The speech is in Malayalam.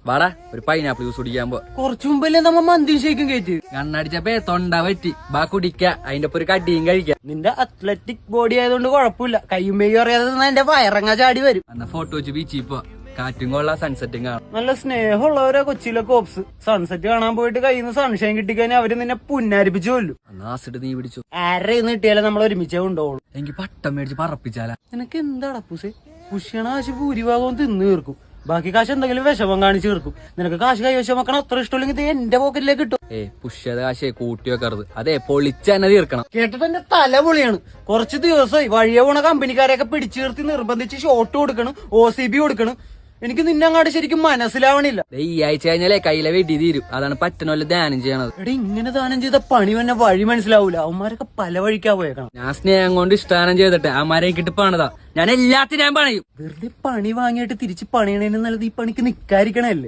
വാടാ ഒരു പൈനാപ്പിൾ ജ്യൂസ് കുടിക്കാൻ പോ. കുറച്ചു മുമ്പല്ലേ നമ്മ മന്തി ഷേക്കും കയറ്റി. കണ്ണടിച്ചപ്പേ തൊണ്ട പറ്റി. ബാ കുടിക്ക, അതിന്റെ ഒപ്പം ഒരു കടിയും കഴിക്കാം. നിന്റെ അത്ലറ്റിക് ബോഡി ആയതുകൊണ്ട് കുഴപ്പമില്ല. കയ്യും മെയ്യും അറിയാതെ എന്റെ വയറങ്ങ ചാടി വരും. എന്നാ ഫോട്ടോ വെച്ച് ബീച്ചിൽ പോ. കാറ്റും കൊള്ളാം, സൺസെറ്റും കാണാം. നല്ല സ്നേഹമുള്ളവരാ കൊച്ചിയിലെ കോപ്സ്. സൺസെറ്റ് കാണാൻ പോയിട്ട് കയ്യിൽ നിന്ന് സൺഷൈൻ കിട്ടിക്കഴിഞ്ഞാൽ അവര് നിന്നെ പുന്നാരിപ്പിച്ചു കൊല്ലും. നാസിട്ട് നീ പിടിച്ചു. ആരെന്ന് കിട്ടിയാലേ നമ്മൾ ഒരുമിച്ചേ കൊണ്ടുപോകുള്ളൂ. എനിക്ക് പട്ടം മേടിച്ച് പറപ്പിച്ചാലാ. നിനക്ക് എന്താടാ പൂസേ? പുഷ്യണ കാശ് ഭൂരിഭാഗവും തിന്നു തീർക്കും. ബാക്കി കാശ് എന്തെങ്കിലും വിഷമം കാണിച്ചു തീർക്കും. നിനക്ക് കാശ് കൈവശം വെക്കണം അത്ര ഇഷ്ടമില്ലെങ്കിൽ എന്റെ പോക്കറ്റിലേക്ക് കിട്ടും. പുഷ്യത കാശേ കൂട്ടി വെക്കരുത്. അതെ പൊളിച്ച് തന്നെ തീർക്കണം. കേട്ടിട്ട് എന്റെ തല പൊളിയാണ്. കുറച്ച് ദിവസമായി വഴിയെ പോണ കമ്പനിക്കാരെയൊക്കെ പിടിച്ചു നിർത്തി നിർബന്ധിച്ച് ഷോട്ട് കൊടുക്കണം, OCB കൊടുക്കണം. എനിക്ക് നിന്നെ അങ്ങാട് ശരിക്കും മനസ്സിലാവണില്ല. ഈ ആഴ്ച കഴിഞ്ഞാലേ കയ്യിലെ വെടി തീരും. അതാണ് പറ്റണല്ലോ ധ്യാനം ചെയ്യണത്. എടാ ഇങ്ങനെ ദാനം ചെയ്ത പണി തന്നെ വഴി മനസ്സിലാവൂല. അവന്മാരൊക്കെ പല വഴിക്കാ പോയേക്കണം. ഞാൻ സ്നേഹം കൊണ്ട് ഇഷ്ടാനം ചെയ്തിട്ട് അമാരെ കിട്ടി പണിതാ. ഞാൻ എല്ലാത്തിനും ഞാൻ പണിയും. വെറുതെ പണി വാങ്ങിയിട്ട് തിരിച്ച് പണിയണേന് നല്ലത് ഈ പണിക്ക് നിക്കാതിരിക്കണല്ലേ.